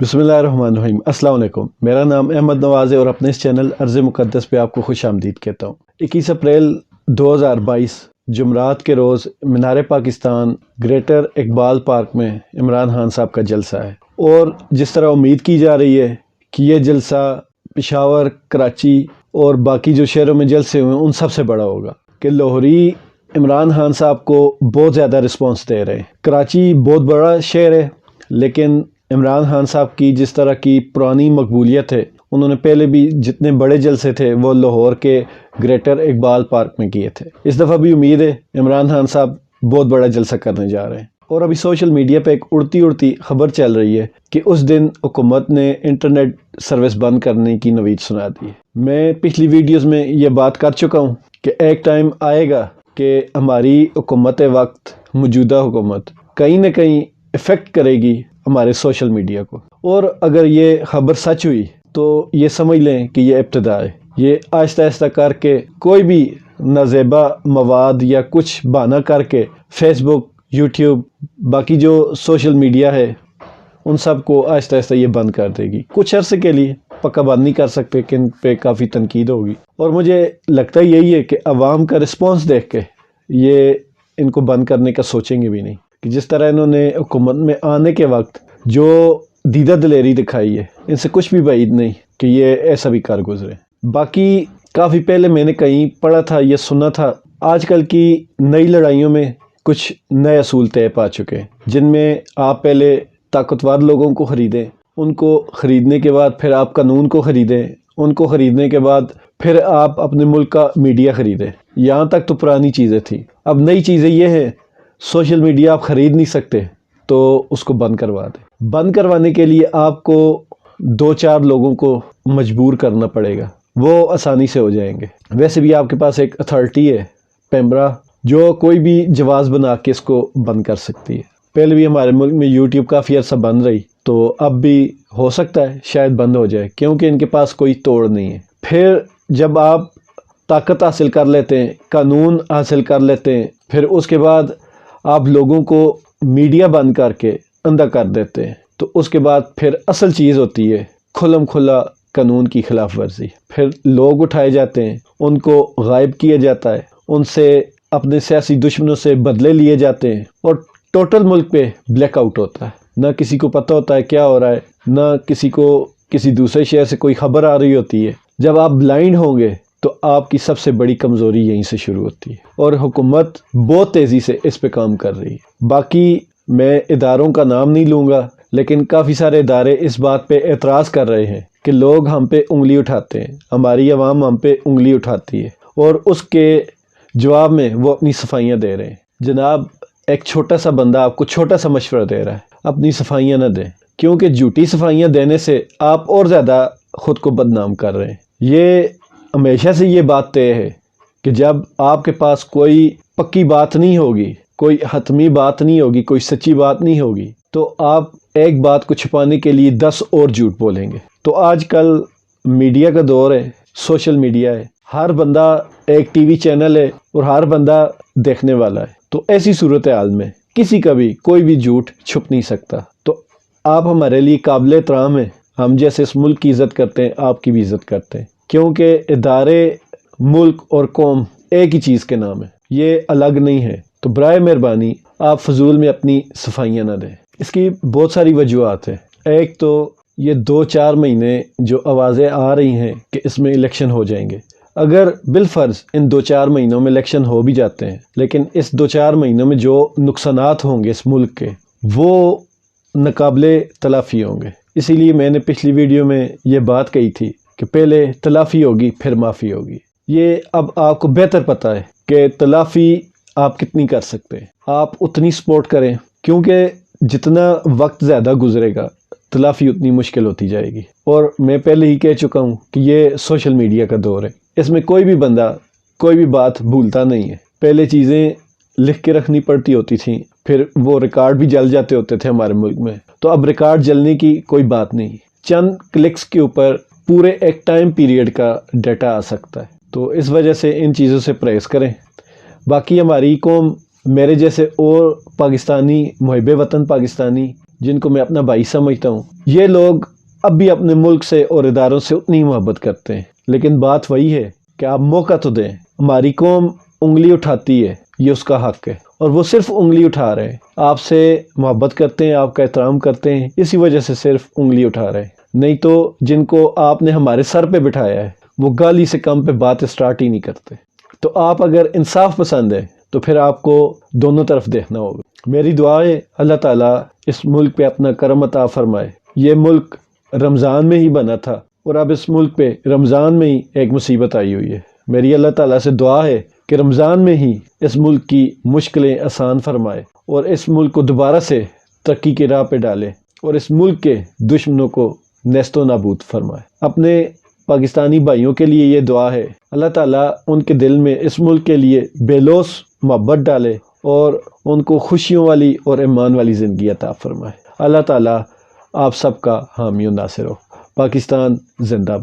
बिस्मिल्लाहिर्रहमानिर्रहीम। अस्सलाम वालेकुम। मेरा नाम अहमद नवाज़ है और अपने इस चैनल अर्ज़ मुक़द्दस पे आपको खुश आमदीद कहता हूँ। 21 अप्रैल 2022 जुमरात के रोज़ मीनार पाकिस्तान ग्रेटर इकबाल पार्क में इमरान खान साहब का जलसा है, और जिस तरह उम्मीद की जा रही है कि ये जलसा पेशावर, कराची और बाकी जो शहरों में जलसे हुए हैं उन सब से बड़ा होगा, कि लाहौरी इमरान खान साहब को बहुत ज़्यादा रिस्पॉन्स दे रहे हैं। कराची बहुत बड़ा शहर है, लेकिन इमरान खान साहब की जिस तरह की पुरानी मकबूलियत है, उन्होंने पहले भी जितने बड़े जलसे थे वो लाहौर के ग्रेटर इकबाल पार्क में किए थे। इस दफ़ा भी उम्मीद है इमरान खान साहब बहुत बड़ा जलसा करने जा रहे हैं। और अभी सोशल मीडिया पे एक उड़ती उड़ती खबर चल रही है कि उस दिन हुकूमत ने इंटरनेट सर्विस बंद करने की नवीद सुना दी है। मैं पिछली वीडियोज़ में ये बात कर चुका हूँ कि एक टाइम आएगा कि हमारी हुकूमत वक्त, मौजूदा हुकूमत कहीं ना कहीं इफ़ेक्ट करेगी हमारे सोशल मीडिया को। और अगर ये ख़बर सच हुई तो ये समझ लें कि ये इब्तिदा है। ये आहिस्ता आहिस्ता करके कोई भी नाज़ेबा मवाद या कुछ बहाना करके फेसबुक, यूट्यूब, बाकी जो सोशल मीडिया है उन सब को आहिस्ता आहिस्ता ये बंद कर देगी। कुछ अरसे के लिए, पक्का बंद नहीं कर सकते कि इन पे काफ़ी तनकीद होगी। और मुझे लगता यही है कि अवाम का रिस्पॉन्स देख के ये इनको बंद करने का सोचेंगे भी नहीं, कि जिस तरह इन्होंने हुकूमत में आने के वक्त जो दीदा दिलेरी दिखाई है, इनसे कुछ भी बाइद नहीं कि ये ऐसा भी कर गुजरे। बाकी काफ़ी पहले मैंने कहीं पढ़ा था, ये सुना था, आजकल की नई लड़ाइयों में कुछ नए असूल तय पा चुके हैं, जिनमें आप पहले ताकतवर लोगों को ख़रीदें, उनको ख़रीदने के बाद फिर आप कानून को ख़रीदें, उनको ख़रीदने के बाद फिर आप अपने मुल्क का मीडिया ख़रीदें। यहाँ तक तो पुरानी चीज़ें थी। अब नई चीज़ें ये हैं, सोशल मीडिया आप ख़रीद नहीं सकते तो उसको बंद करवा दें। बंद करवाने के लिए आपको 2-4 लोगों को मजबूर करना पड़ेगा, वो आसानी से हो जाएंगे। वैसे भी आपके पास एक अथॉरिटी है, पेमरा, जो कोई भी जवाज़ बना के इसको बंद कर सकती है। पहले भी हमारे मुल्क में यूट्यूब काफ़ी अर्सा बंद रही, तो अब भी हो सकता है शायद बंद हो जाए, क्योंकि इनके पास कोई तोड़ नहीं है। फिर जब आप ताकत हासिल कर लेते हैं, कानून हासिल कर लेते हैं, फिर उसके बाद आप लोगों को मीडिया बंद करके अंधा कर देते हैं, तो उसके बाद फिर असल चीज़ होती है खुल्लम खुल्ला कानून की खिलाफ वर्जी। फिर लोग उठाए जाते हैं, उनको गायब किया जाता है, उनसे अपने सियासी दुश्मनों से बदले लिए जाते हैं, और टोटल मुल्क पे ब्लैकआउट होता है। ना किसी को पता होता है क्या हो रहा है, ना किसी को किसी दूसरे शहर से कोई खबर आ रही होती है। जब आप ब्लाइंड होंगे तो आपकी सबसे बड़ी कमज़ोरी यहीं से शुरू होती है, और हुकूमत बहुत तेज़ी से इस पे काम कर रही है। बाकी मैं इदारों का नाम नहीं लूँगा, लेकिन काफ़ी सारे इदारे इस बात पे एतराज़ कर रहे हैं कि लोग हम पे उंगली उठाते हैं, हमारी आवाम हम पे उंगली उठाती है, और उसके जवाब में वो अपनी सफाइयाँ दे रहे हैं। जनाब, एक छोटा सा बंदा आपको छोटा सा मशवरा दे रहा है, अपनी सफाइयाँ ना दें, क्योंकि झूठी सफाइयाँ देने से आप और ज़्यादा ख़ुद को बदनाम कर रहे हैं। ये हमेशा से ये बात तय है कि जब आपके पास कोई पक्की बात नहीं होगी, कोई हतमी बात नहीं होगी, कोई सच्ची बात नहीं होगी, तो आप एक बात को छुपाने के लिए 10 और झूठ बोलेंगे। तो आजकल मीडिया का दौर है, सोशल मीडिया है, हर बंदा एक टीवी चैनल है और हर बंदा देखने वाला है। तो ऐसी सूरत हाल में किसी का भी कोई भी झूठ छुप नहीं सकता। तो आप हमारे लिए काबिल एहतराम हैं। हम जैसे इस मुल्क की इज़्ज़त करते हैं, आपकी भी इज़्ज़त करते हैं, क्योंकि इदारे, मुल्क और कौम एक ही चीज़ के नाम है, ये अलग नहीं है। तो बराए मेहरबानी आप फजूल में अपनी सफाइयाँ ना दें। इसकी बहुत सारी वजूहात हैं। एक तो ये 2-4 महीने जो आवाज़ें आ रही हैं कि इसमें इलेक्शन हो जाएंगे, अगर बिलफर्ज इन 2-4 महीनों में इलेक्शन हो भी जाते हैं, लेकिन इस 2-4 महीनों में जो नुकसानात होंगे इस मुल्क के, वो नाकाबिले तलाफ़ी होंगे। इसीलिए मैंने पिछली वीडियो में ये बात कही थी कि पहले तलाफ़ी होगी फिर माफ़ी होगी। ये अब आपको बेहतर पता है कि तलाफ़ी आप कितनी कर सकते हैं, आप उतनी सपोर्ट करें, क्योंकि जितना वक्त ज़्यादा गुजरेगा तलाफ़ी उतनी मुश्किल होती जाएगी। और मैं पहले ही कह चुका हूँ कि ये सोशल मीडिया का दौर है, इसमें कोई भी बंदा कोई भी बात भूलता नहीं है। पहले चीज़ें लिख के रखनी पड़ती होती थी, फिर वो रिकॉर्ड भी जल जाते होते थे हमारे मुल्क में, तो अब रिकॉर्ड जलने की कोई बात नहीं, चंद क्लिक्स के ऊपर पूरे एक टाइम पीरियड का डाटा आ सकता है। तो इस वजह से इन चीज़ों से परहेज़ करें। बाकी हमारी कौम, मेरे जैसे और पाकिस्तानी, मुहिब्बे वतन पाकिस्तानी جن کو میں اپنا بھائی سمجھتا ہوں، یہ لوگ اب بھی اپنے ملک سے اور اداروں سے اتنی محبت کرتے ہیں، لیکن بات وہی ہے کہ آپ موقع تو دیں۔ ہماری قوم انگلی اٹھاتی ہے، یہ اس کا حق ہے، اور وہ صرف انگلی اٹھا رہے ہیں۔ آپ سے محبت کرتے ہیں، آپ کا احترام کرتے ہیں، اسی وجہ سے صرف انگلی اٹھا رہے ہیں، نہیں تو جن کو آپ نے ہمارے سر پہ بٹھایا ہے وہ گالی سے کم پہ بات اسٹارٹ ہی نہیں کرتے۔ تو آپ اگر انصاف پسند ہے تو پھر آپ کو دونوں طرف دیکھنا ہوگا۔ میری دعا ہے اللہ تعالیٰ اس ملک پہ اپنا کرم عطا فرمائے۔ یہ ملک رمضان میں ہی بنا تھا اور اب اس ملک پہ رمضان میں ہی ایک مصیبت آئی ہوئی ہے۔ میری اللہ تعالیٰ سے دعا ہے کہ رمضان میں ہی اس ملک کی مشکلیں آسان فرمائے اور اس ملک کو دوبارہ سے ترقی کی راہ پہ ڈالے اور اس ملک کے دشمنوں کو نیست و نابود فرمائے۔ اپنے پاکستانی بھائیوں کے لیے یہ دعا ہے، اللہ تعالیٰ ان کے دل میں اس ملک کے لیے بے لوث محبت ڈالے اور ان کو خوشیوں والی اور ایمان والی زندگی عطا فرمائے۔ اللہ تعالیٰ آپ سب کا حامی و ناصر ہو۔ پاکستان زندہ باد۔